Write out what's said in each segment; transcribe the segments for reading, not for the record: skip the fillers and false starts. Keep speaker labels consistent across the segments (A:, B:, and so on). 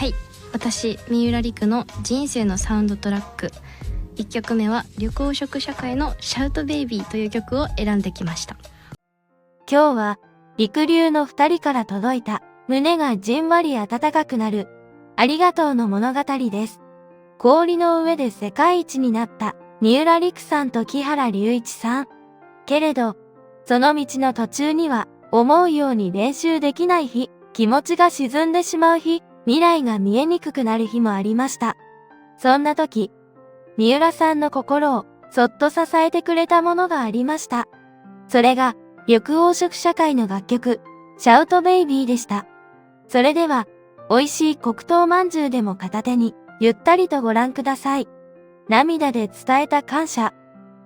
A: はい、私三浦璃来の人生のサウンドトラック、1曲目は緑黄色社会のシャウトベイビーという曲を選んできました。
B: 今日は陸流の2人から届いた胸がじんわり温かくなるありがとうの物語です。氷の上で世界一になった三浦璃来さんと木原龍一さん。けれど、その道の途中には思うように練習できない日、気持ちが沈んでしまう日、未来が見えにくくなる日もありました。そんな時、三浦さんの心をそっと支えてくれたものがありました。それが緑黄色社会の楽曲、シャウトベイビーでした。それでは、美味しい黒糖まんじゅうでも片手に、ゆったりとご覧ください。涙で伝えた感謝。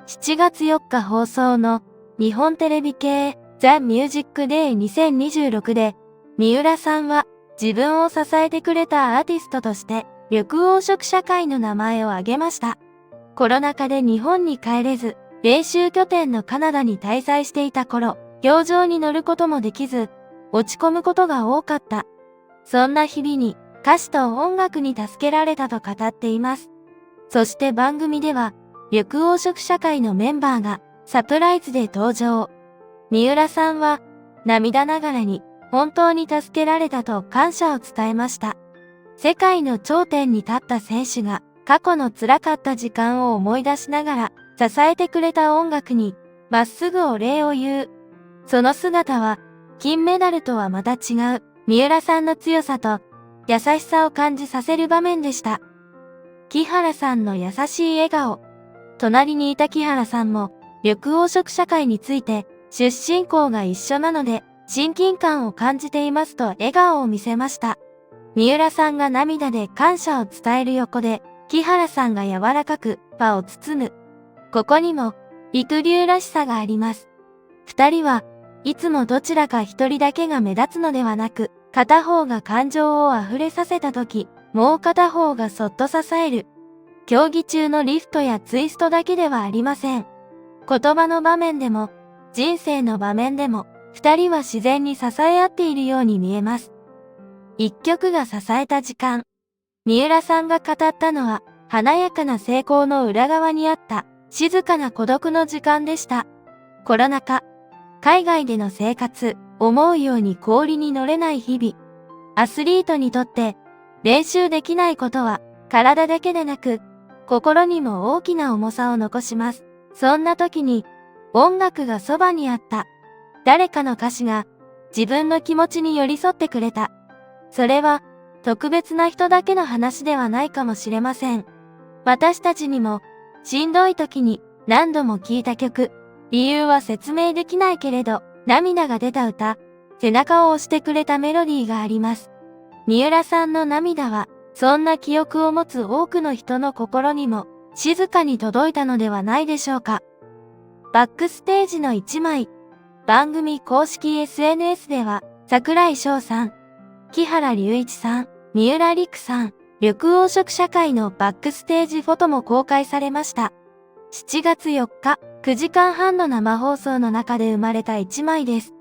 B: 7月4日放送の日本テレビ系ザ・ミュージックデイ2026で、三浦さんは自分を支えてくれたアーティストとして緑黄色社会の名前を挙げました。コロナ禍で日本に帰れず、練習拠点のカナダに滞在していた頃、氷上に乗ることもできず、落ち込むことが多かった。そんな日々に歌詞と音楽に助けられたと語っています。そして番組では、緑黄色社会のメンバーがサプライズで登場。三浦さんは涙ながらに本当に助けられたと感謝を伝えました。世界の頂点に立った選手が過去の辛かった時間を思い出しながら支えてくれた音楽にまっすぐお礼を言う。その姿は金メダルとはまた違う三浦さんの強さと優しさを感じさせる場面でした。木原さんの優しい笑顔。隣にいた木原さんも緑黄色社会について出身校が一緒なので親近感を感じていますと笑顔を見せました。三浦さんが涙で感謝を伝える横で木原さんが柔らかく場を包む。ここにも陸流らしさがあります。二人はいつもどちらか一人だけが目立つのではなく、片方が感情を溢れさせた時、もう片方がそっと支える。競技中のリフトやツイストだけではありません。言葉の場面でも、人生の場面でも、二人は自然に支え合っているように見えます。一曲が支えた時間。三浦さんが語ったのは、華やかな成功の裏側にあった静かな孤独の時間でした。コロナ禍、海外での生活、思うように氷に乗れない日々。アスリートにとって、練習できないことは、体だけでなく、心にも大きな重さを残します。そんな時に、音楽がそばにあった。誰かの歌詞が、自分の気持ちに寄り添ってくれた。それは、特別な人だけの話ではないかもしれません。私たちにも、しんどい時に何度も聴いた曲、理由は説明できないけれど、涙が出た歌、背中を押してくれたメロディーがあります。三浦さんの涙は、そんな記憶を持つ多くの人の心にも、静かに届いたのではないでしょうか。バックステージの一枚。番組公式 SNS では、櫻井翔さん、木原龍一さん、三浦璃来さん、緑黄色社会のバックステージフォトも公開されました。7月4日、9時間半の生放送の中で生まれた一枚です。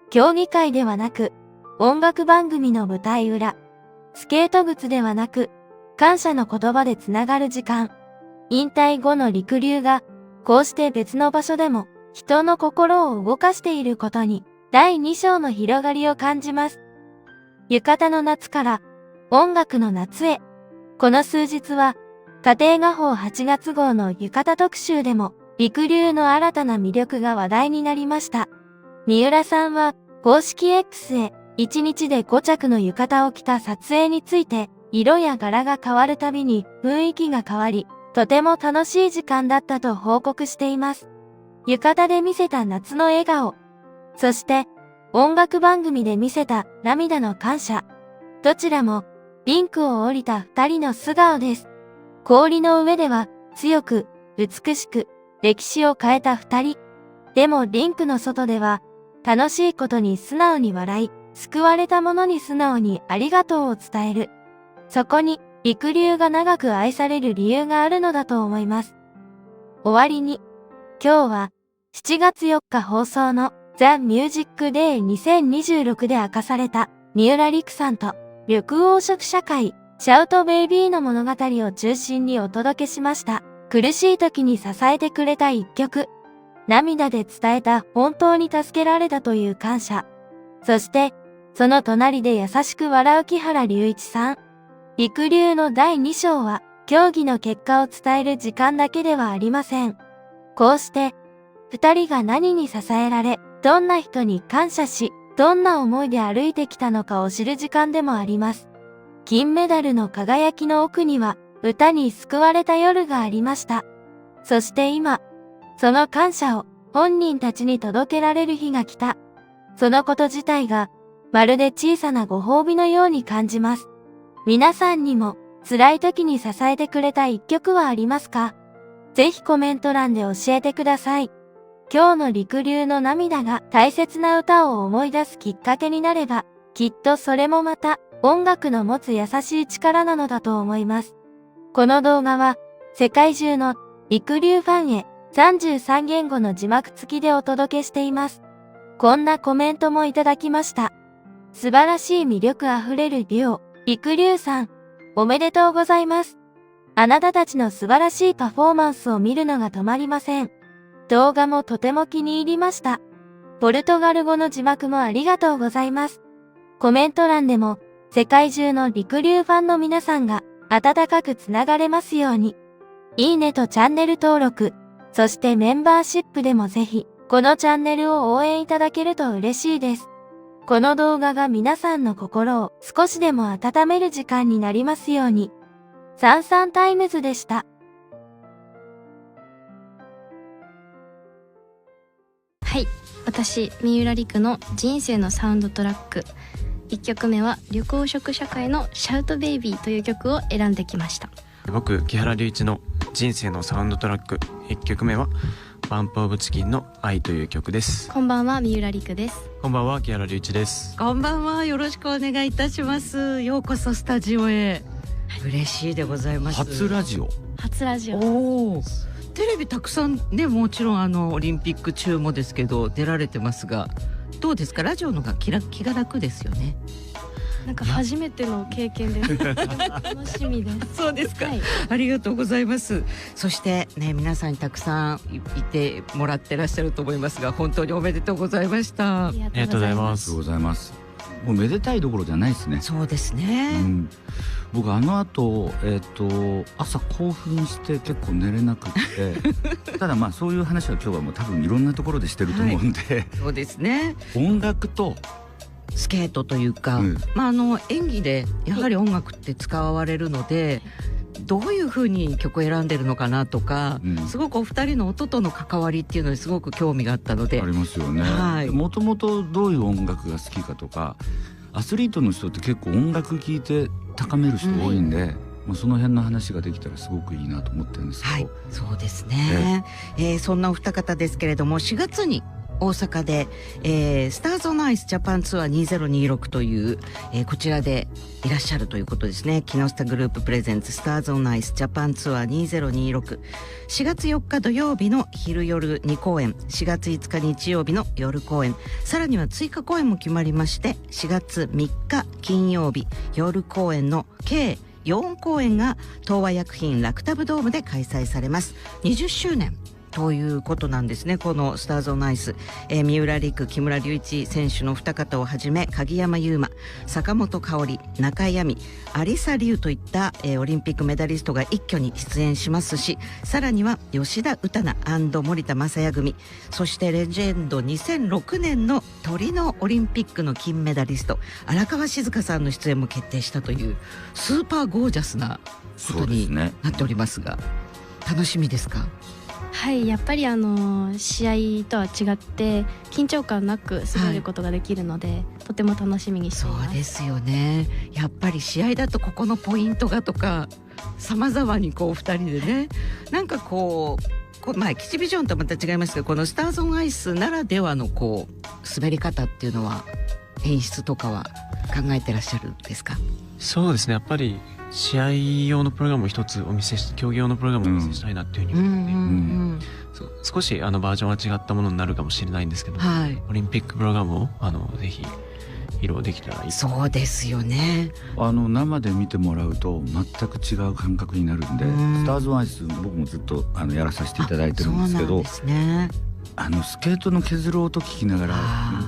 B: 競技会ではなく、音楽番組の舞台裏。スケート靴ではなく、感謝の言葉でつながる時間。引退後の陸流が、こうして別の場所でも、人の心を動かしていることに、第2章の広がりを感じます。浴衣の夏から、音楽の夏へ。この数日は、家庭画報8月号の浴衣特集でも、陸流の新たな魅力が話題になりました。三浦さんは、公式 X へ、1日で5着の浴衣を着た撮影について、色や柄が変わるたびに雰囲気が変わり、とても楽しい時間だったと報告しています。浴衣で見せた夏の笑顔。そして、音楽番組で見せた涙の感謝。どちらも、リンクを降りた二人の素顔です。氷の上では、強く、美しく、歴史を変えた二人。でもリンクの外では、楽しいことに素直に笑い、救われたものに素直にありがとうを伝える。そこに、陸流が長く愛される理由があるのだと思います。終わりに、今日は、7月4日放送のザ・ミュージックデイ2026で明かされた、三浦璃来さんと緑黄色社会シャウトベイビーの物語を中心にお届けしました。苦しい時に支えてくれた一曲。涙で伝えた本当に助けられたという感謝。そして、その隣で優しく笑う木原隆一さん。陸流の第2章は、競技の結果を伝える時間だけではありません。こうして、二人が何に支えられ、どんな人に感謝し、どんな思いで歩いてきたのかを知る時間でもあります。金メダルの輝きの奥には、歌に救われた夜がありました。そして今、その感謝を本人たちに届けられる日が来た。そのこと自体が、まるで小さなご褒美のように感じます。皆さんにも、辛い時に支えてくれた一曲はありますか？ぜひコメント欄で教えてください。今日の陸流の涙が大切な歌を思い出すきっかけになれば、きっとそれもまた音楽の持つ優しい力なのだと思います。この動画は世界中の陸流ファンへ33言語の字幕付きでお届けしています。こんなコメントもいただきました。素晴らしい魅力あふれるデュオ、陸流さん、おめでとうございます。あなたたちの素晴らしいパフォーマンスを見るのが止まりません。動画もとても気に入りました。ポルトガル語の字幕もありがとうございます。コメント欄でも世界中の陸流ファンの皆さんが温かくつながれますように。いいねとチャンネル登録、そしてメンバーシップでもぜひこのチャンネルを応援いただけると嬉しいです。この動画が皆さんの心を少しでも温める時間になりますように。サンサンタイムズでした。
A: はい、私三浦璃来の人生のサウンドトラック、1曲目は緑黄色社会のシャウトベイビーという曲を選んできました。
C: 僕木原隆一の人生のサウンドトラック、1曲目はバンプオブチキンの愛という曲です。
A: こんばんは、三浦璃来です。
C: こんばんは、木原隆一です。
D: こんばんは、よろしくお願いいたします。ようこそスタジオへ。嬉しいでございます。
E: 初ラジオ。
A: 初ラジオ。
D: おー、テレビたくさんね、もちろんオリンピック中もですけど出られてますが、どうですか？ラジオのが気が楽ですよね。
A: なんか初めての経験で楽しみです。
D: そうですか、
A: はい、
D: ありがとうございます。そしてね、皆さんにたくさんいてもらってらっしゃると思いますが、本当におめでとうございました。
A: あり
C: がとうございます。
E: ありがとうございます。もうめでたいどころじゃないですね。
D: そうですね、
E: 僕後、朝興奮して結構寝れなくってただまあそういう話は今日はもう多分いろんなところでしてると思うんで、
D: そうですね、
E: 音楽と
D: スケートというか、演技でやはり音楽って使われるので、どういうふうに曲を選んでるのかなとか、すごくお二人の音との関わりっていうのにすごく興味があったので。
E: ありますよね。もともとどういう音楽が好きかとか、アスリートの人って結構音楽聴いて高める人多いんで、その辺の話ができたらすごくいいなと思ってるんですけど。
D: はい、そうですね、そんなお二方ですけれども、4月に大阪で、スターズオンアイスジャパンツアー2026という、こちらでいらっしゃるということですね。木下グループプレゼンツスターズオンアイスジャパンツアー2026、 4月4日土曜日の昼夜2公演、4月5日日曜日の夜公演、さらには追加公演も決まりまして、4月3日金曜日夜公演の計4公演が東和薬品ラクタブドームで開催されます。20周年ということなんですね。このスターズオンアイス、三浦璃来、木村隆一選手の二方をはじめ、鍵山優真、坂本花織、中井亜美、有沙龍といった、オリンピックメダリストが一挙に出演しますし、さらには吉田詩那&森田正也組、そしてレジェンド2006年のトリノオリンピックの金メダリスト荒川静香さんの出演も決定したというスーパーゴージャスなことになっておりますが、楽しみですか？
A: はい、やっぱり試合とは違って緊張感なく滑ることができるので、とても楽しみにしています。
D: そうですよね。やっぱり試合だとここのポイントがとか様々にこう2人でね、なんかこうエキシビジョンとはまた違いますけど、このスターズオンアイスならではのこう滑り方っていうのは、演出とかは考えてらっしゃるんですか？
C: そうですね、やっぱり試合用のプログラムを一つお見せし、競技用のプログラムをお見せしたいなっていうふうに思って、少しバージョンは違ったものになるかもしれないんですけど、オリンピックプログラムをぜひ披露できたらいい。
D: そうですよね。
E: 生で見てもらうと全く違う感覚になるんで、スターズ・オン・アイス僕もずっとやらさせていただいてるんですけど、
D: そうなんですね。
E: スケートの削る音聞きながら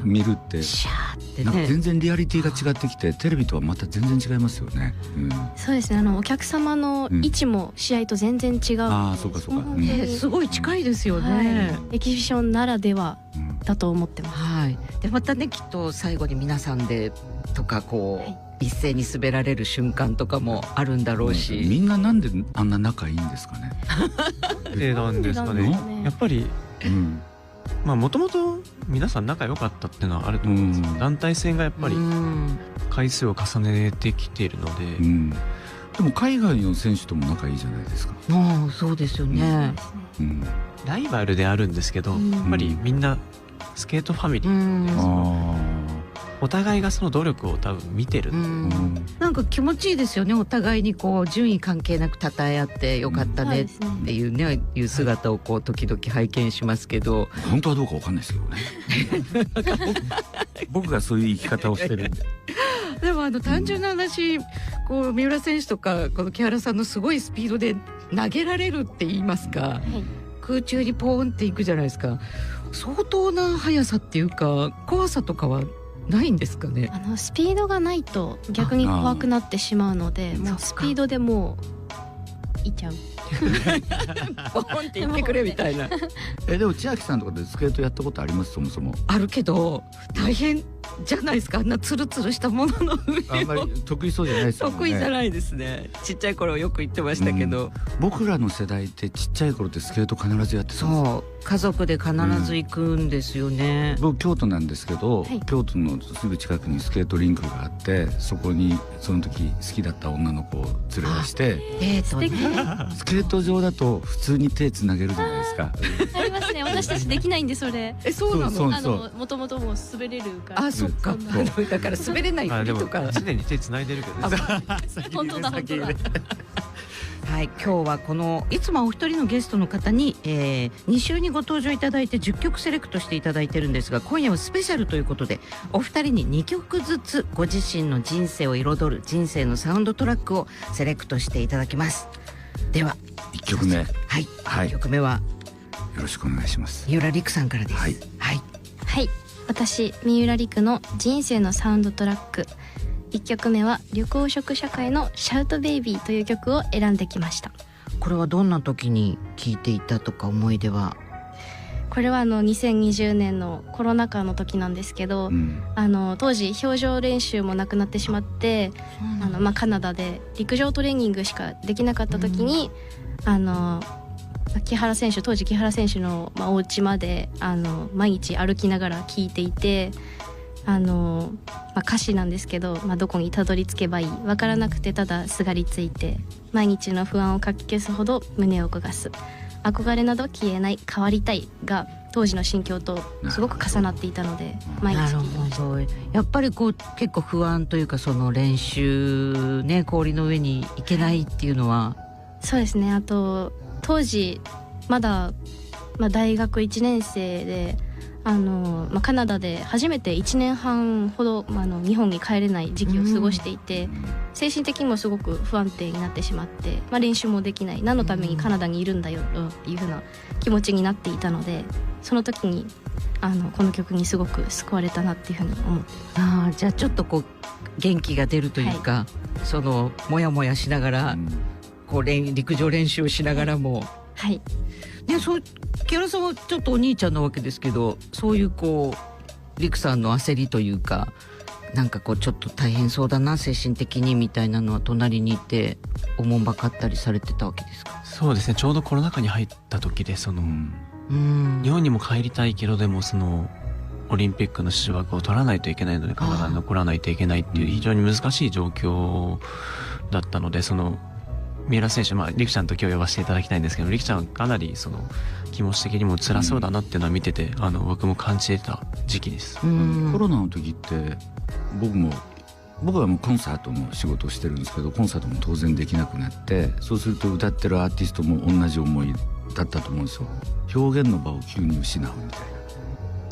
E: 見るって
D: シャーって
E: なんか
D: ね。
E: 全然リアリティが違ってきて、テレビとはまた全然違いますよね。
A: そうですね、お客様の位置も試合と全然違うので、
E: あーそうかそうか
A: 本当に
D: すごい近いですよね。
A: はい、エキシビションならではだと思ってます。
D: はい。でまたね、きっと最後に皆さんでとかこう、
A: はい
D: 一斉に滑られる瞬間とかもあるんだろうし、
E: みんななんであんな仲いいんですかね。
C: なんですかね。やっぱりもともと皆さん仲良かったっていうのはあると思うんですよ。団体戦がやっぱり回数を重ねてきているので、
E: でも海外の選手とも仲いいじゃないですか。
D: そうですよね。
C: ライバルであるんですけど、やっぱりみんなスケートファミリーなので、お互いがその努力を多分見てる。
D: なんか気持ちいいですよね。お互いにこう順位関係なく称え合ってよかったねっていうね、いう姿をこう時々拝見しますけど、
E: 本当はどうかわかんないですけどね。僕がそういう生き方をしてるんで。
D: でも単純な話、こう三浦選手とかこの木原さんのすごいスピードで投げられるって言いますか、空中にポーンっていくじゃないですか。相当な速さっていうか怖さとかはないんですかね。
A: スピードがないと逆に怖くなってしまうので、もうスピードでもういっちゃう。
D: ポーンって言ってくれみたいな。
E: でも千秋さんとかでスケートやったことあります？そもそも。
D: あるけど大変じゃないですか。あんなツルツルしたものの上を。
E: あんまり得意そうじゃないですよね。
D: 得意じゃないですね。ちっちゃい頃よく言ってましたけど、
E: 僕らの世代ってちっちゃい頃ってスケート必ずやってたんですよ。
D: そう家族で必ず行くんですよね。
E: 僕京都なんですけど、京都のすぐ近くにスケートリンクがあって、そこにその時好きだった女の子を連れ出して、
A: 素敵。
E: スケート場だと普通に手つなげるじゃないですか。
A: ありますね。私たちできないんでそれ。
D: そうなの。
A: もともともう滑れるから。
D: そっか。だから滑れない振りとか。
C: 常に手つないでるけどね。
A: 本当だ本当だ。
D: はい、今日はこのいつもお一人のゲストの方に、2週にご登場いただいて10曲セレクトしていただいてるんですが、今夜はスペシャルということでお二人に2曲ずつご自身の人生を彩る人生のサウンドトラックをセレクトしていただきます。では
E: 1曲目、
D: 1曲目は
E: よろしくお願いします。
D: 三浦陸さんからです。はい、
A: 私三浦陸の人生のサウンドトラック、1曲目は緑黄色社会のシャウトベイビーという曲を選んできました。
D: これはどんな時に聴いていたとか思い出は？
A: これは2020年のコロナ禍の時なんですけど、当時表情練習もなくなってしまって、カナダで陸上トレーニングしかできなかった時に、木原選手、当時木原選手の、お家まで毎日歩きながら聴いていて、歌詞なんですけど、どこにたどり着けばいい分からなくて、ただすがりついて毎日の不安をかき消すほど胸を焦がす、憧れなど消えない変わりたいが当時の心境とすごく重なっていたので毎日聴いてました。
D: やっぱりこう結構不安というか、その練習ね、氷の上に行けないっていうのは。
A: そうですね。あと当時まだ、大学1年生でカナダで初めて1年半ほど、日本に帰れない時期を過ごしていて、精神的にもすごく不安定になってしまって、練習もできない、何のためにカナダにいるんだよっていう風な気持ちになっていたので、その時にこの曲にすごく救われたなっていう風に思ってます。
D: じゃあちょっとこう元気が出るというか、そのモヤモヤしながら、こう陸上練習をしながらも、木原さんはちょっとお兄ちゃんなわけですけど、そういうこう陸さんの焦りというか、なんかこうちょっと大変そうだな精神的にみたいなのは隣にいておもんばかったりされてたわけですか？
C: そうですね。ちょうどコロナ禍に入った時で、日本にも帰りたいけど、でもオリンピックの出枠を取らないといけないのでカナダに残らないといけないっていう非常に難しい状況だったので、三浦選手、陸ちゃんと今日呼ばせていただきたいんですけど、陸ちゃんはかなり気持ち的にも辛そうだなっていうのは見てて、僕も感じてた時期です。
E: コロナの時って僕はもうコンサートの仕事をしてるんですけど、コンサートも当然できなくなって、そうすると歌ってるアーティストも同じ思いだったと思うんですよ。表現の場を急に失うみたいな。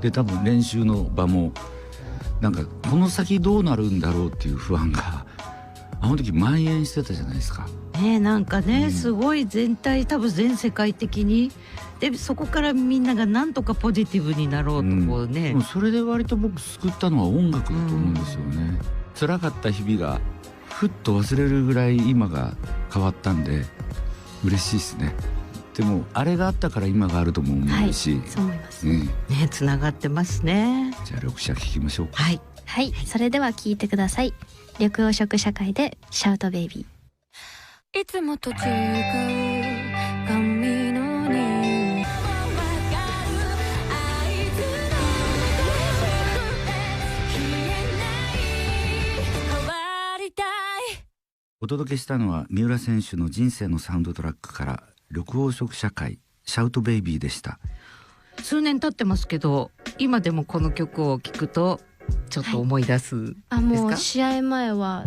E: で多分練習の場もなんかこの先どうなるんだろうっていう不安があの時蔓延してたじゃないですか。
D: ね、なんかね、すごい全体多分全世界的にでそこからみんながなんとかポジティブになろうとこうね、
E: でもそれで割と僕救ったのは音楽だと思うんですよね。辛かった日々がふっと忘れるぐらい今が変わったんで嬉しいですね。でもあれがあったから今があるとも思うし、
A: そう思います。
D: ね、つながってますね。
E: じゃあ緑茶聞きましょうか。
D: はい、
A: はい、それでは聞いてください。緑黄色社会でシャウトベイビー。
F: いつもと違う髪の匂い
E: お届けしたのは三浦選手の人生のサウンドトラックから緑黄色社会シャウトベイビーでした。
D: 数年経ってますけど今でもこの曲を聴くとちょっと思い出すですか？
A: もう試合前は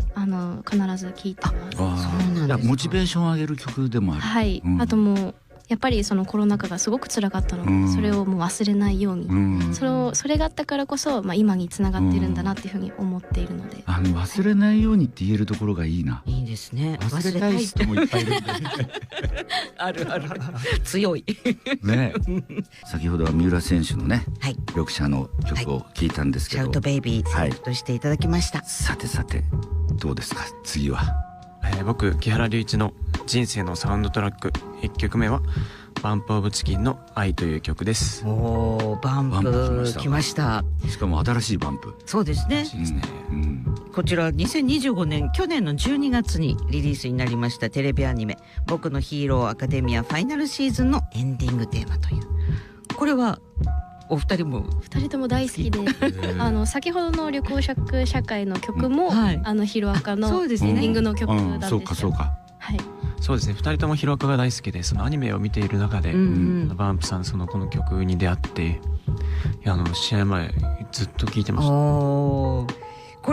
A: 必ず聴いてます。
D: そうなんですか。
E: いやモチベーションを上げる曲でもある。
A: はい、あともうやっぱりそのコロナ禍がすごく辛かったので、それをもう忘れないように、それがあったからこそ、今につながっているんだなっていうふうに思っているので、
E: 忘れないようにって言えるところがいいな。
D: いいですね。
E: 忘れたい人もいっぱいいるんで
D: ある強い
E: ね。先ほどは三浦選手のね、
D: はい、
E: 緑茶の曲を聞いたんですけど、
D: シャウトベイビーセレクトしていただきました。
E: さてどうですか次は。
C: 僕木原龍一の人生のサウンドトラック1曲目はバンプオブチキンの愛という曲です。
D: おー、バンプ来ました。
E: しかも新しいバンプ。
D: そうですね。こちら2025年去年の12月にリリースになりましたテレビアニメ僕のヒーローアカデミアファイナルシーズンのエンディングテーマという、これはお二人とも大好きで
A: 先ほどの緑黄色社会の曲も、ヒロアカのエンディングの曲なんですよ。
E: そうか。
A: はい、
C: そうですね。2人ともヒロアカが大好きで、そのアニメを見ている中で、バンプさんこの曲に出会って、試合前ずっと聴いてました。
D: こ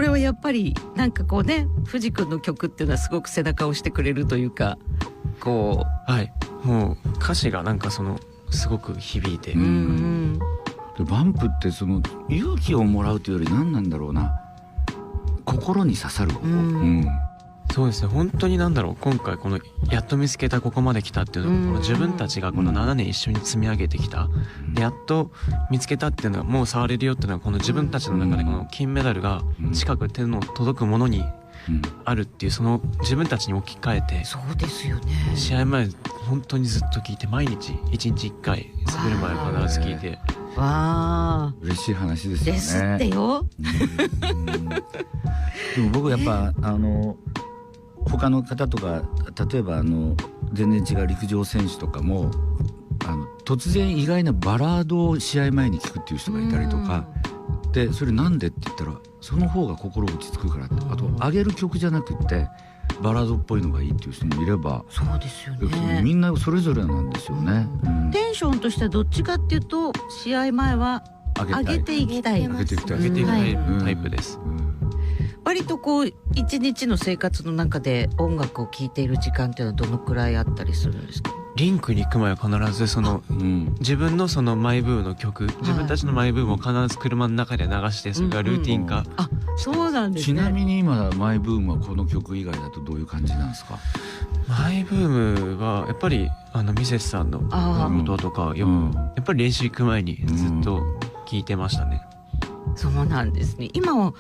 D: れはやっぱりなんかこうね、藤君の曲っていうのはすごく背中を押してくれるというか、こう、
C: はい、もう歌詞がなんかすごく響いて、
E: バンプって勇気をもらうというより何なんだろうな、心に刺さる。
C: そうですね。本当に今回このやっと見つけたここまで来たっていうのは、この自分たちがこの7年一緒に積み上げてきた、やっと見つけたっていうのはもう触れるよっていうのはこの自分たちの中でこの金メダルが近く手の届くものにあるっていうその自分たちに置き換えて、
D: そうですよね。
C: 試合前本当にずっと聞いて、毎日1日1回滑る前必ず聞いて、
E: わー嬉しい話ですよね。
D: ですってよ。
E: でも僕やっぱ他の方とか例えば全然違う陸上選手とかも突然意外なバラードを試合前に聞くっていう人がいたりとかで、それなんでって言ったらその方が心落ち着くからって、あと上げる曲じゃなくってバラードっぽいのがいいっていう人もいれば、
D: そうですよね。
E: みんなそれぞれなんですよね。
D: テンションとしてはどっちかっていうと試合前は上げていきたい
C: タイプです。
D: 割とこう一日の生活の中で音楽を聴いている時間っていうのはどのくらいあったりするんですか？
C: リンクに行く前は必ず自分のマイブームの曲、自分たちのマイブームを必ず車の中で流して、それがルーティン化。
D: そうなんですね。
E: ちなみに今マイブームはこの曲以外だとどういう感じなんですか？
C: マイブームはやっぱりミセスさんのこととかやっぱり練習行く前にずっと聴いてましたね。
D: そうなんですね。今は、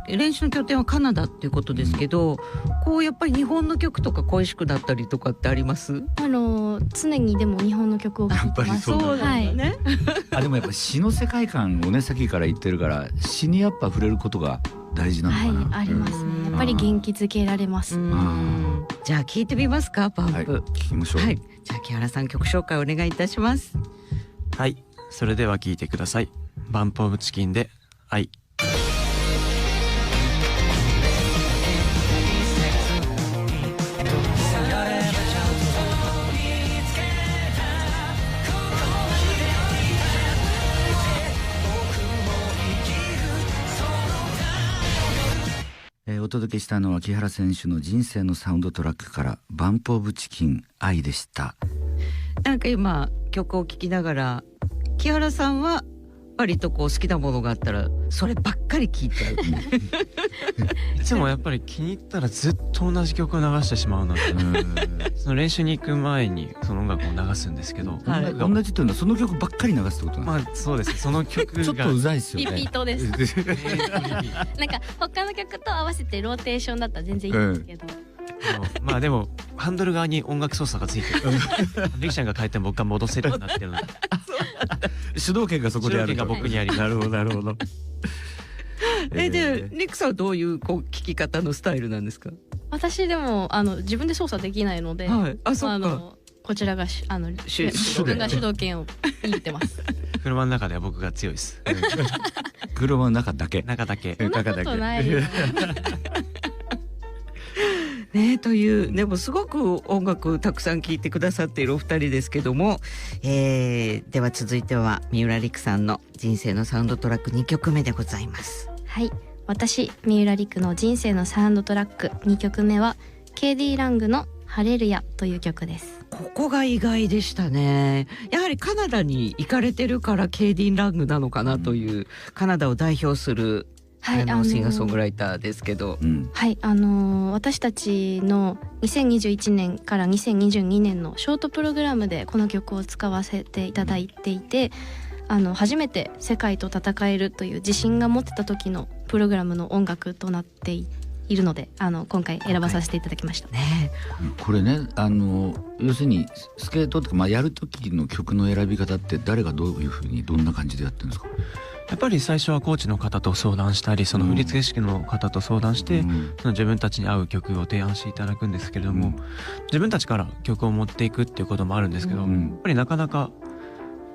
D: 練習の拠点はカナダっていうことですけど、こうやっぱり日本の曲とか恋しくなったりとかってあります？
A: 常にでも日本の曲を聴いてます。
E: やっぱりそうなんだね。でもやっぱ詩の世界観をねさっきから言ってるから、詩にやっぱ触れることが大事なのかな。
A: ありますね。やっぱり元気づけられます。
D: じゃあ聞いてみますか、バンプ。
E: 聞きましょう。
D: じゃあ木原さん曲紹介お願いいたします。
C: はい、それでは聞いてください。バンプオブチキンで愛。
E: お届けしたのは木原選手の人生のサウンドトラックからバンプオブチキン愛でした。
D: なんか今曲を聴きながら木原さんはぱりとこう好きなものがあったらそればっかり聴いちゃう。
C: いつもやっぱり気に入ったらずっと同じ曲を流してしまうので、その練習に行く前にその音楽を流すんですけど、
D: はい
C: 音楽が
E: 同じっていうのはその曲ばっかり流すってことなんで
C: まあそうですね、その曲が
E: すか。ちょっとうざいですよ
A: リピ
E: ね
A: ートです。なんか他の曲と合わせてローテーションだったら全然いいんですけど、
C: まあでもハンドル側に音楽操作がついてるリキちゃんが変えても僕が戻せるようになってるので、
E: 主導権がそこである
C: 主導権が僕にあります。
E: なるほどなるほど。
D: でリクさんはどういうこう聴き方のスタイルなんですか？
A: 私でも自分で操作できないので、
D: はい、あ、そっか。
A: こちらが
D: 主
A: 自分が主導権を握ってます。
C: 車の中では僕が強いです
E: 車の中だけ。
C: 中だけ
A: そんなことないよ。
D: ね、というでもすごく音楽たくさん聴いてくださっているお二人ですけども、では続いては三浦璃来さんの人生のサウンドトラック2曲目でございます。
A: はい、私三浦璃来の人生のサウンドトラック2曲目は KD ラングのハレルヤという曲です。
D: ここが意外でしたね。やはりカナダに行かれてるからケイディ・ラングなのかなという、カナダを代表する、
A: はい、
D: シンガーソングライターですけど、
A: はい、私たちの2021年から2022年のショートプログラムでこの曲を使わせていただいていて、初めて世界と戦えるという自信が持ってた時のプログラムの音楽となっているので、今回選ばさせていただきました。
D: ね、
E: これね、要するにスケートとか、やる時の曲の選び方って誰がどういうふうにどんな感じでやってるんですか？
C: やっぱり最初はコーチの方と相談したり、その振付師の方と相談して、その自分たちに合う曲を提案していただくんですけれども、自分たちから曲を持っていくっていうこともあるんですけど、やっぱりなかなか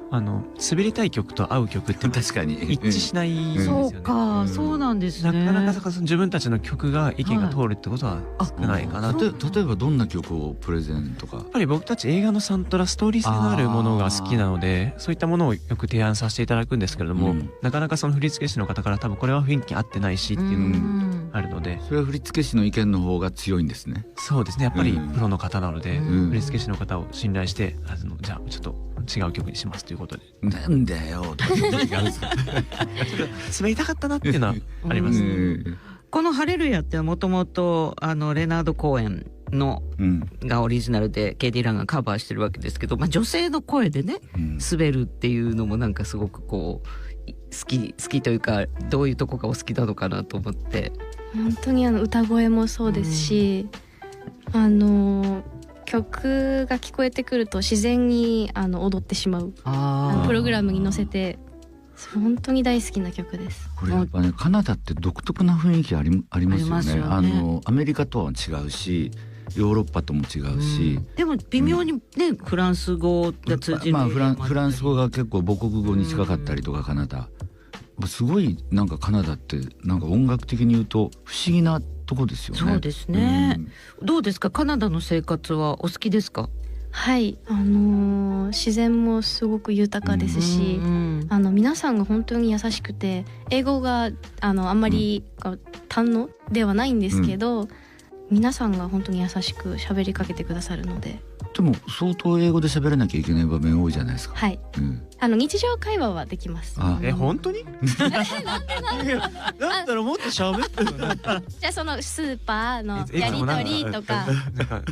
C: 滑りたい曲と合う曲って
E: 確かに
C: 一致しないんですよね。
D: そうか、そうなんですね。
C: なかなかその自分たちの曲が意見が通るってことは少ないかなと。
E: 例えばどんな曲をプレゼンとか？
C: やっぱり僕たち映画のサントラ、ストーリー性のあるものが好きなので、そういったものをよく提案させていただくんですけれども、なかなかその振付師の方から多分これは雰囲気合ってないしっていうのもあるので、
E: それは振付師の意見の方が強いんですね。
C: そうですね、やっぱりプロの方なので、振付師の方を信頼してじゃあちょっと違う曲にしますということで。
E: なんだよとか違うんですか？
C: 滑りたかったなっていうのはあります。
D: このハレルヤってもともとレナード・コーエンの、がオリジナルでケイディ・ランがカバーしてるわけですけど、女性の声でね、滑るっていうのもなんかすごくこう好きというか、どういうとこがお好きなのかなと思って。
A: 本当に歌声もそうですし、曲が聞こえてくると自然に踊ってしまう、プログラムに乗せて本当に大好きな曲です。
E: これやっぱね、カナダって独特な雰囲気ありますよね。アメリカとは違うし、ヨーロッパとも違うし、
D: でも微妙にね、フランス語が通じる、
E: フランス語が結構母国語に近かったりとか、カナダすごいなんかカナダってなんか音楽的に言うと不思議なとこですよね。
D: そうですね、どうですか、カナダの生活はお好きですか？
A: はい、自然もすごく豊かですし、皆さんが本当に優しくて、英語があんまり堪能ではないんですけど、皆さんが本当に優しく喋りかけてくださるので。
E: でも相当英語で喋らなきゃいけない場面多いじゃないですか。
A: はい、日常会話はできます。
C: 本当に？だったらもっと喋ってるな。
A: じゃあそのスーパーのやり取りとか、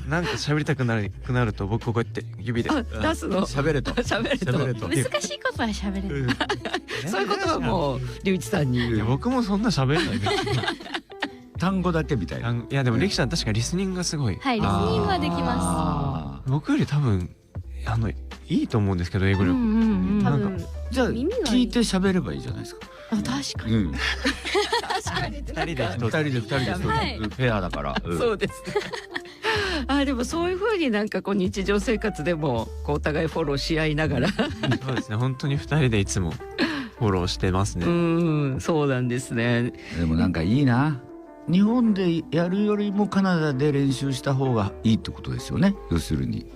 C: なんか喋りたくなると僕こうやって指で
D: 出すの。
E: 喋れと
D: 喋れと。
A: 難しいことは喋れる。
D: そういうことはもう龍一さんに。
C: 僕もそんな喋れない。
E: 単語だけみたいな。
C: いやでもリキさん確かリスニングがすごい。
A: はい、リスニングはできま
C: 僕より多分いいと思うんですけど、英語力。
A: 多分
E: じゃあ聞いて喋ればいいじゃないですか。
A: 確かに。
C: 2人で
E: ペアだから。
D: そうですね。でもそういう風になんかこう日常生活でもこうお互いフォローし合いながら。
C: そうですね、本当に2人でいつもフォローしてますね。
D: そうなんですね。
E: でもなんかいいな。日本でやるよりもカナダで練習した方がいいってことですよね、要するに。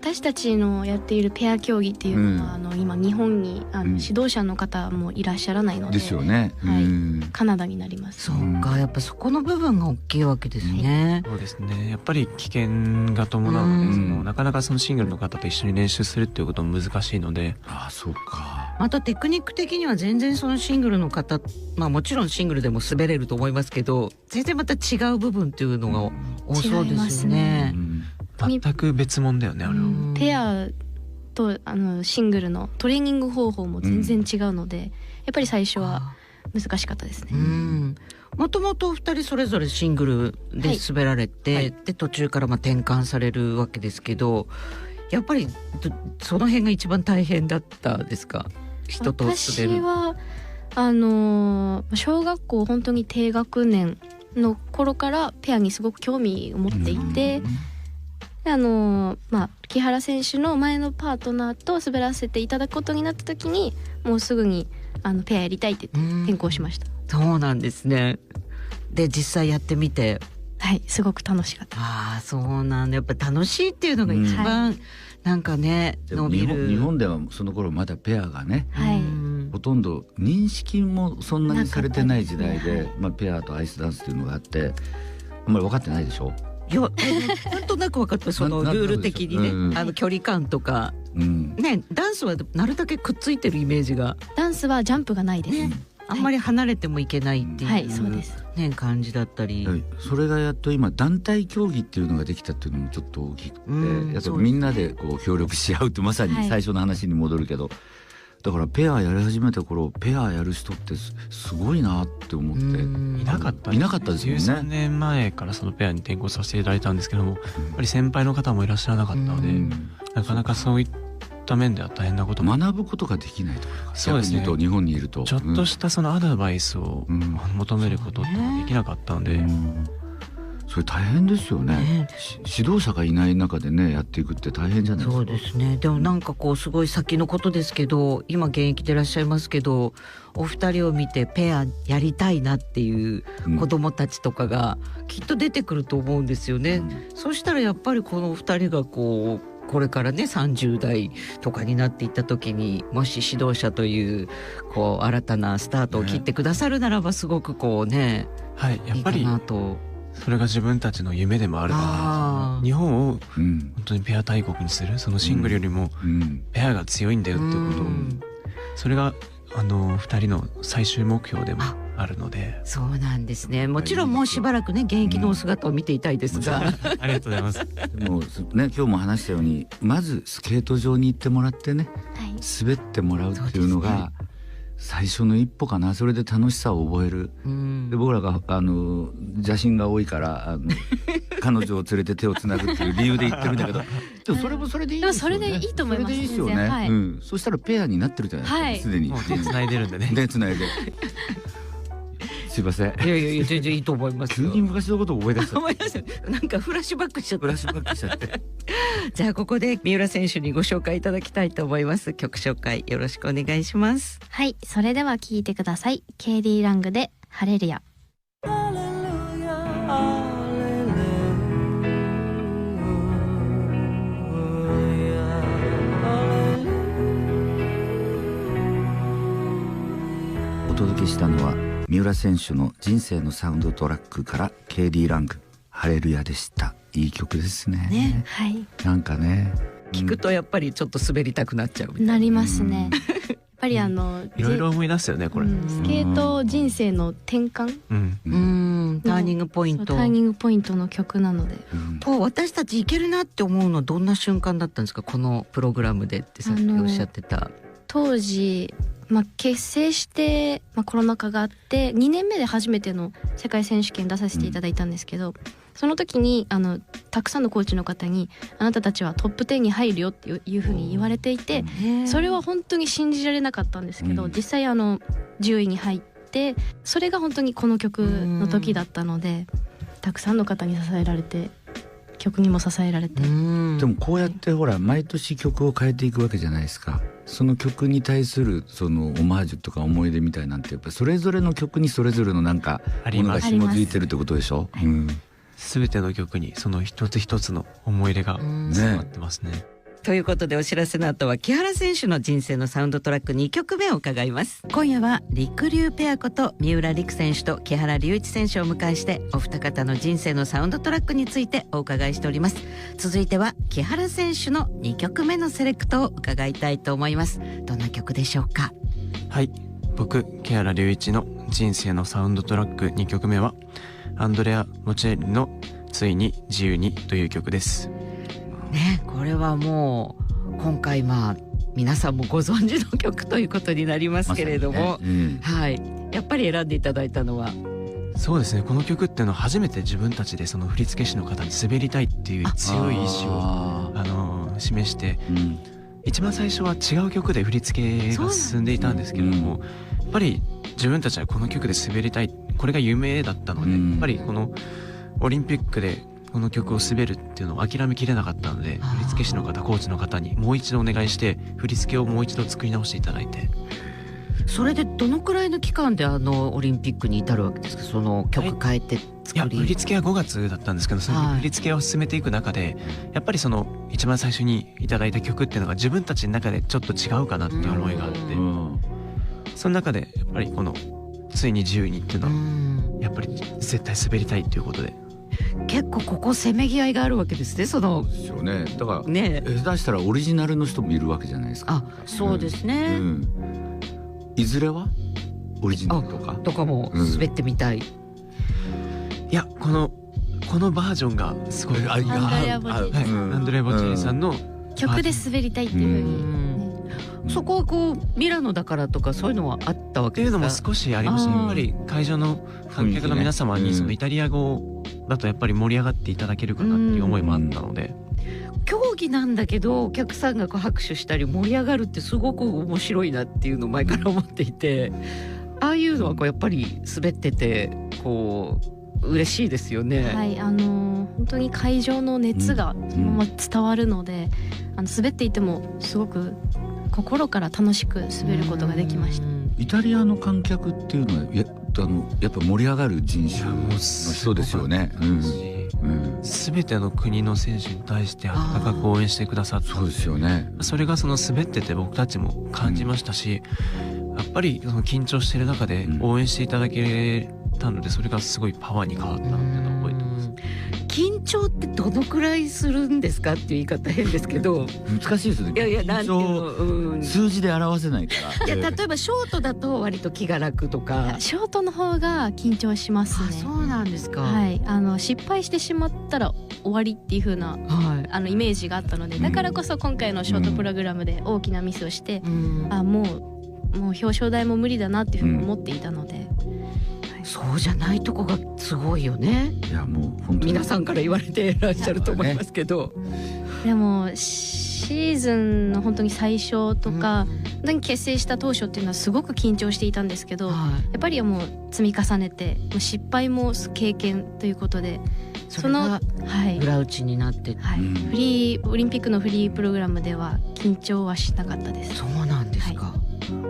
A: 私たちのやっているペア競技っていうのは、今日本に指導者の方もいらっしゃらないので、
E: ですよね。
A: はい、カナダになります。
D: そうか、やっぱそこの部分が大きいわけですね。
C: そうですね。やっぱり危険が伴うので、なかなかそのシングルの方と一緒に練習するっていうことも難しいので。
E: ああ、そうか。
D: またテクニック的には全然そのシングルの方、もちろんシングルでも滑れると思いますけど、全然また違う部分っていうのが多そうですよね。
C: 全く別物だよね、あれは。
A: ペアとシングルのトレーニング方法も全然違うので、やっぱり最初は難しかったですね。
D: もともとお二人それぞれシングルで滑られて、で途中から転換されるわけですけど、やっぱりその辺が一番大変だったですか？人と滑る。
A: 私は小学校本当に低学年の頃からペアにすごく興味を持っていて、木原選手の前のパートナーと滑らせていただくことになった時に、もうすぐにペアやりたいって言って転校しました。
D: そうなんですね。で実際やってみて、
A: はい、すごく楽しかった。
D: ああ、そうなんだ。やっぱ楽しいっていうのが一番、なんかね、伸びる。
E: 日本ではその頃まだペアがね、ほとんど認識もそんなにされてない時代で、ペアとアイスダンスっていうのがあって、あんまり分かってないでしょ。
D: いや、なんとなく分かって、そのルール的にね、距離感とか、ね、ダンスはなるだけくっついてるイメージが。
A: ダンスはジャンプがないです。
D: あんまり離れてもいけないっていう、
A: はい、そうです
D: ね、感じだったり、
E: それがやっと今団体競技っていうのができたっていうのもちょっと大きくて、やっぱみんなでこう協力し合うって、まさに最初の話に戻るけど、だからペアやり始めた頃、ペアやる人ってすごいなって思って。
C: いなかったですよね。13年前からそのペアに転校させていただいたんですけども、やっぱり先輩の方もいらっしゃらなかったので、なかなかそういった面では大変なことも、
E: 学ぶことができないとか。
C: そうですね。
E: 日本にいると
C: ちょっとしたそのアドバイスを求めることってできなかったので、
E: それ大変ですよね。指導者がいない中でね、やっていくって大変じゃないですか。
D: そうですね。でもなんかこうすごい先のことですけど、今現役でいらっしゃいますけど、お二人を見てペアやりたいなっていう子どもたちとかがきっと出てくると思うんですよね。そしたらやっぱりこのお二人がこれからね30代とかになっていった時に、もし指導者という新たなスタートを切ってくださるならば、すごくやっぱりいいかなと。
C: それが自分たちの夢でもあるかな。日本を本当にペア大国にする、そのシングルよりもペアが強いんだよっていうことを、それが2人の最終目標でもあるので。
D: そうなんですね。もちろんもうしばらくね現役のお姿を見ていたいですが、
C: ありがとうございます。
E: でもね、今日も話したように、まずスケート場に行ってもらってね、滑ってもらうっていうのが最初の一歩かな。それで楽しさを覚える。で僕らが邪心が多いから彼女を連れて手をつなぐっていう理由で言ってるんだけど、でもそれもそれでいいですよね。
A: でもそれでいいと思います。
E: それでいいですよね。そしたらペアになってるじゃないですか、すでに。
C: もう手つないでるんでね。
E: 手つないで。すいません。
D: いや全然いいと思いますよ。
E: 急に昔のことを覚え出した。
D: なんかフラッシュバックしちゃった。
E: フラッシュバックしちゃって。
D: じゃあここで三浦選手にご紹介いただきたいと思います。曲紹介よろしくお願いします。
A: はい、それでは聴いてください。KD ラングでハレルヤ。
E: お届けしたのは三浦選手の人生のサウンドトラックから KD ラングハレルヤでした。いい曲ですね。
A: はい。
E: なんかね、
D: 聞くとやっぱりちょっと滑りたくなっちゃう。
A: なりますね。やっぱりい
C: ろいろ思い出すよねこれ。
A: スケート人生の転換、
D: ターニングポイント。
A: ターニングポイントの曲なので。
D: 私たちいけるなって思うのはどんな瞬間だったんですか、このプログラムでってさっきおっしゃってた。
A: 当時結成して、コロナ禍があって2年目で初めての世界選手権出させていただいたんですけど、その時にたくさんのコーチの方にあなたたちはトップ10に入るよっていうふうに言われていて、それは本当に信じられなかったんですけど、実際10位に入って、それが本当にこの曲の時だったので、たくさんの方に支えられて、曲にも支えられて。
E: でもこうやってほら毎年曲を変えていくわけじゃないですか。その曲に対するそのオマージュとか思い出みたいなんてやっぱりそれぞれの曲にそれぞれのなんかものが紐づいてるってことでしょ。
C: 全ての曲にその一つ一つの思い出が詰まってますね。
D: ということでお知らせの後は木原選手の人生のサウンドトラック2曲目を伺います。今夜は陸流ペアこと三浦璃来選手と木原龍一選手をお迎えしてお二方の人生のサウンドトラックについてお伺いしております。続いては木原選手の2曲目のセレクトを伺いたいと思います。どんな曲でしょうか？
C: はい、僕木原龍一の人生のサウンドトラック2曲目はアンドレア・ボチェリのついに自由にという曲です
D: ね。これはもう今回皆さんもご存知の曲ということになりますけれども、はい、やっぱり選んでいただいたのは
C: そうですね。この曲っていうのは初めて自分たちでその振付師の方に滑りたいっていう強い意志を示して、一番最初は違う曲で振り付けが進んでいたんですけれども、やっぱり自分たちはこの曲で滑りたい、これが夢だったので、やっぱりこのオリンピックでこの曲を滑るっていうのを諦めきれなかったので、振付師の方、コーチの方にもう一度お願いして振り付けをもう一度作り直していただいて。
D: それでどのくらいの期間でオリンピックに至るわけですか？その曲変えて作り、
C: 振り付けは5月だったんですけど、その振り付けを進めていく中で、やっぱりその一番最初にいただいた曲っていうのが自分たちの中でちょっと違うかなっていう思いがあって、その中でやっぱりこのついに自由にっていうのはやっぱり絶対滑りたいっていうことで、
D: 結構ここせめぎ合いがあるわけですね。そう
E: ですよね。だから
D: ね、
E: 下手したらオリジナルの人もいるわけじゃないですか。
D: そうですね、
E: いずれはオリジナルとか
D: も滑ってみたい。
C: いや、このバージョンがすごい
A: アンドレア・ボチェリ
C: さんの
A: 曲で滑りたいっていうふうに、
D: そこはこうミラノだからとかそういうのはあったわけですか？
C: っていうのも少しありました。やっぱり会場の観客の皆様にそのイタリア語だとやっぱり盛り上がっていただけるかなっていう思いもあったので、
D: 競技なんだけどお客さんがこう拍手したり盛り上がるってすごく面白いなっていうのを前から思っていて、ああいうのはこうやっぱり滑っててこう嬉しいですよね。
A: はい、本当に会場の熱がそのまま伝わるので、滑っていてもすごく心から楽しく滑ることができました。
E: イタリアの観客っていうのはやっぱ盛り上がる人種の人ですよね。
C: 全ての国の選手に対して温かく応援してくださって、
E: そうですよね。
C: それがその滑ってて僕たちも感じましたし、やっぱりその緊張してる中で応援していただけたので、それがすごいパワーに変わったのっていうのを覚えてます。
D: 緊張ってどのくらいするんですかっていう言い方変ですけど
E: 難しいですね。
D: いやなんていうの、
E: 数字で表せないから。
D: いや例えばショートだと割と気が楽とか。
A: ショートの方が緊張しますね。
D: そうなんですか。
A: はい、失敗してしまったら終わりっていう風な、イメージがあったので、だからこそ今回のショートプログラムで大きなミスをして、もう表彰台も無理だなっていうふうに思っていたので、
D: そうじゃないとこがすごいよね。
E: いやもう本当に
D: 皆さんから言われていらっしゃると思いますけど、
A: でもシーズンの本当に最初とか、本当に結成した当初っていうのはすごく緊張していたんですけど、やっぱりもう積み重ねて、もう失敗も経験ということで、
D: その裏打ちになって、
A: オリンピックのフリープログラムでは緊張はしなかったです。
D: そうなんですか。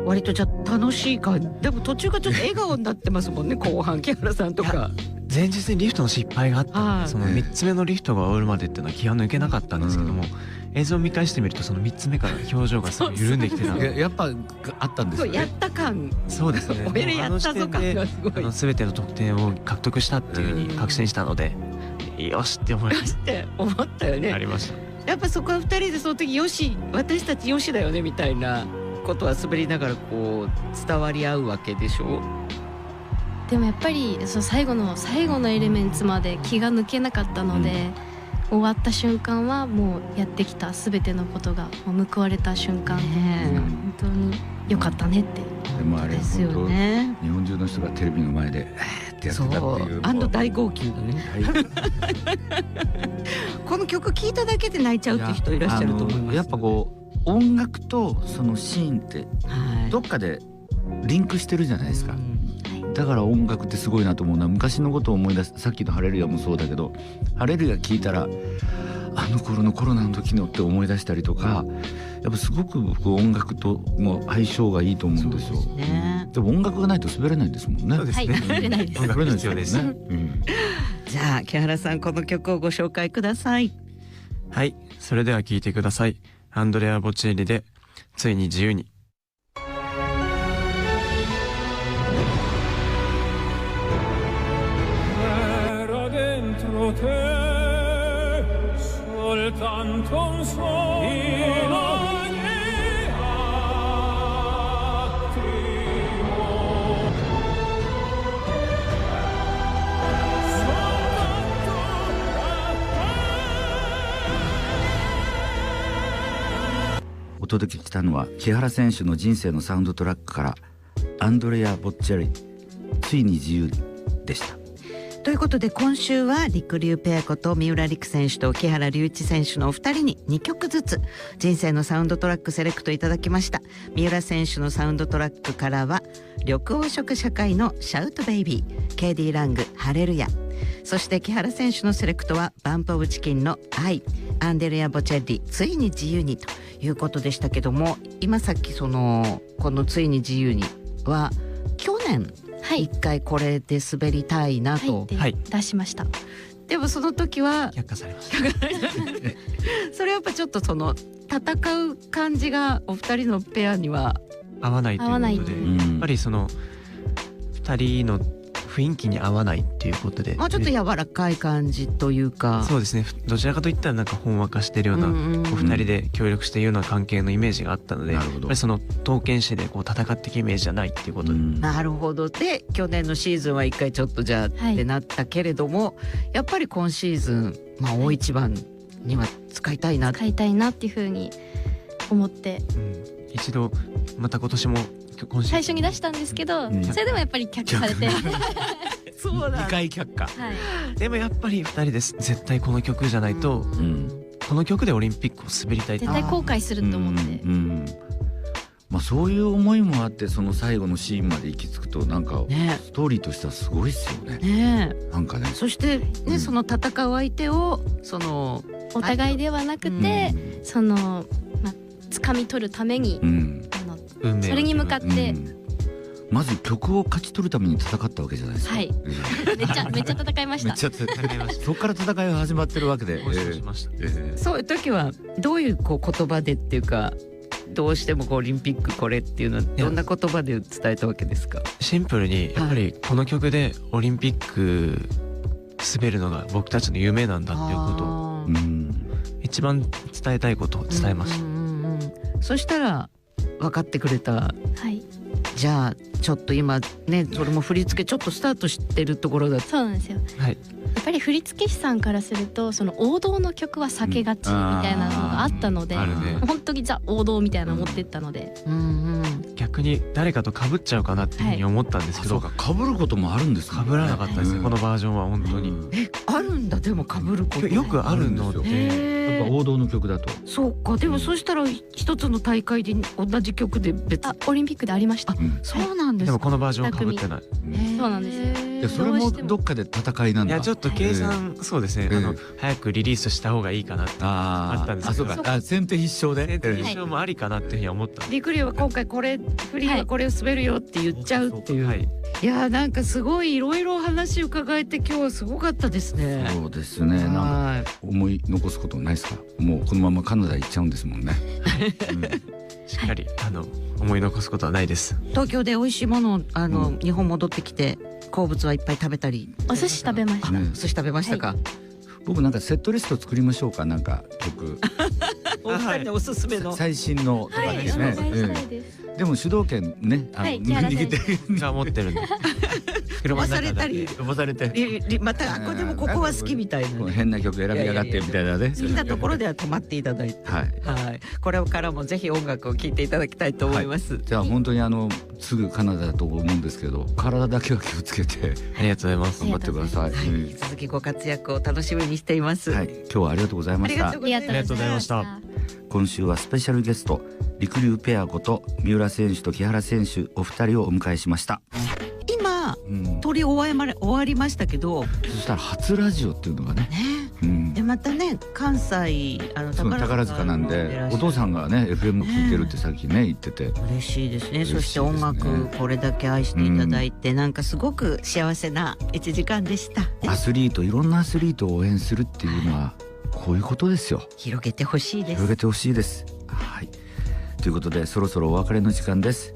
D: 割とじゃあ楽しいか。でも途中がちょっと笑顔になってますもんね後半木原さんとか。
C: 前日にリフトの失敗があったので、その3つ目のリフトが終わるまでっていうのは気が抜けなかったんですけども、映像を見返してみるとその3つ目から表情がすごい緩んできてたので、
E: やっぱあったんですよね。
D: やった感。
C: そうですね。
D: 俺やったぞ感がすごい。
C: 全ての得点を獲得したっていうふうに確信したので、よしって思いました。
D: って思ったよね。
C: ありました。
D: やっぱそこは2人でその時よし、私たちよしだよねみたいなことは滑りながらこう伝わり合うわけでしょ。
A: でもやっぱりその最後のエレメンツまで気が抜けなかったので、終わった瞬間はもうやってきた全てのことが報われた瞬間、本当に良かったねって
E: でもあれ
D: ですよね。
E: 日本中の人がテレビの前でってやってたっていう。
D: 大号泣のね。この曲聴いただけで泣いちゃうって人いらっしゃると思います。
E: やっぱこう音楽とそのシーンってどっかでリンクしてるじゃないですか。だから音楽ってすごいなと思うのは、昔のことを思い出す。さっきのハレルヤもそうだけど、ハレルヤ聞いたらあの頃のコロナの時のって思い出したりとか、やっぱすごく僕音楽とも相性がいいと思うんですよ。
D: そうですね。
E: でも音楽がないと滑れないんですもんね。
C: そうですね。
A: はい滑れないです
C: 音楽必要です。
D: じゃあ木原さん、この曲をご紹介ください。
C: はい、それでは聴いてください。アンドレア・ボチェッリでついに自由に。
F: Era dentro te soltanto un sogno ogni attimo, soltanto a te.
E: お届けしたのは木原選手の人生のサウンドトラックからアンドレア・ボッチェリついに自由でした。
D: ということで今週はりくりゅうペアこと三浦璃来選手と木原龍一選手のお二人に2曲ずつ人生のサウンドトラックセレクトいただきました。三浦選手のサウンドトラックからは緑黄色社会のシャウトベイビー、ケイディ・ラングハレルヤ、そして木原選手のセレクトはバンプオブチキンの愛、アンデレア・ボチェッリついに自由にということでしたけども、今さっきこのついに自由には去年
A: はい
D: 一回これで滑りたいなと、
A: はいで出しました。
D: でもその時は
C: 却下されました。
D: それやっぱちょっとその戦う感じがお二人のペアには
C: 合わないという
A: 合わない
C: ことで、
E: うん
C: やっぱりその2人の雰囲気に合わないっていうことで、
D: もうちょっと柔らかい感じというか、
C: そうですね。どちらかといったらなんかほんわかしてるような、
D: うんうんうん
C: お二人で協力しているような関係のイメージがあったので、
E: なるほど
C: やっぱりその刀剣士でこう戦っていくイメージじゃないっていうことで、
D: なるほど。で去年のシーズンは一回ちょっとじゃあ
A: はい
D: ってなったけれども、やっぱり今シーズン、大一番には使いたいなって、
A: 買いたいなっていう風に思って
C: 一度また今年も今シーズン
A: 最初に出したんですけど、
E: うん
A: それでもやっぱり却下されて、はい、
D: そうだ
E: 2回却下。
C: でもやっぱり2人です絶対この曲じゃないと、この曲でオリンピックを滑りたいって
A: 絶対後悔すると思って、
E: まあ、そういう思いもあってその最後のシーンまで行き着くとなんか
D: ね
E: ストーリーとしてはすごいですよね。
D: ね
E: なんかね。
D: そしてね、その戦う相手をその
A: お互いではなくて、その掴み取るために、
C: 運命の
A: それに向かって、
E: まず曲を勝ち取るために戦ったわけじゃないですか。
A: はいめっちゃ戦いました。
E: めっちゃ戦いましたそこから戦いが始まってるわけで、
C: 交渉しました。
D: そういう時はどういう言葉でっていうか、どうしてもオリンピックこれっていうのはどんな言葉で伝えたわけですか？
C: シンプルにやっぱりこの曲でオリンピック滑るのが僕たちの夢なんだっていうことを一番伝えたいことを伝えました。
D: そしたら分かってくれた。
A: はい。
D: じゃあちょっと今ね、それも振り付けちょっとスタートしてるところだ。
A: そうなんですよ。
C: はい。
A: やっぱり振付師さんからするとその王道の曲は避けがちみたいなのがあったので、
C: あるね。
A: 本当にザ王道みたいなの持ってったので、
C: 逆に誰かと被っちゃうかなっていうふうに思ったんですけど、
E: 被ることもあるんですか？
C: 被らなかったですね、このバージョンは本当に。
D: あるんだ。でも被ること
C: よくあるので、
E: やっぱ王道の曲だと。
D: そうか。でもそしたら一つの大会で同じ曲で別。
A: オリンピックでありました。
D: そうなんですか。
C: でもこのバージョンは被ってない。
A: そうなんですよ。
E: いやそれもどっかで戦いなんだ。
C: いやちょっと計算、そうですね、早くリリースした方がいいかなってあったんですけど、
E: そうか。先手必勝で。
C: 先手必勝もありかなっていうふうに思った。
D: リクリューは今回これフリーはこれを滑るよって言っちゃうっていう。
C: はい
D: いやなんかすごいいろいろ話伺えて今日はすごかったですね。
E: そうですね。なんか思い残すことないですか？もうこのままカナダ行っちゃうんですもんね。
C: しっかり思い残すことはないです。
D: 東京で美味しいものを日本戻ってきて好物はいっぱい食べたり。
A: お寿司食べました。
D: お寿司食べましたか？
E: 僕なんかセットリスト作りましょうか。なんか曲
D: お二人のおすすめの
E: 最新のとか
A: はい、
E: です
A: お願いした
E: ね。
A: いです。
E: でも主導権ね、握って
C: が持ってるんで。
D: 飛ばされたり
E: 飛ばされて、
D: またでもここは好きみたいな。
E: 変な曲選びやがってみたいなね。
D: 好きなところでは止まっていただいて。
E: はい。
D: これからもぜひ音楽を聴いていただきたいと思います。
E: じゃあ本当にすぐカナダだと思うんですけど、体だけは気をつけて
C: ありがとうございます。
E: 頑張ってください。
D: 引き続きご活躍を楽しみにしています。
E: はい。今日はありがとうございました。
A: ありがとうございました。
E: 今週はスペシャルゲストりくりゅうペアこと三浦選手と木原選手お二人をお迎えしました。
D: 今撮り終わりましたけど、
E: そしたら初ラジオっていうのがね。で
D: またね関西
E: そう宝塚なんでお父さんがね FM 聞いてるってさっきね言ってて
D: 嬉しいですね。
E: 嬉しいですね
D: そして音楽これだけ愛していただいて、なんかすごく幸せな1時間でした、ね、
E: アスリートいろんなアスリートを応援するっていうのはこういうことですよ。
D: 広げてほしいです。
E: 広げてほしいです。はい、ということでそろそろお別れの時間です。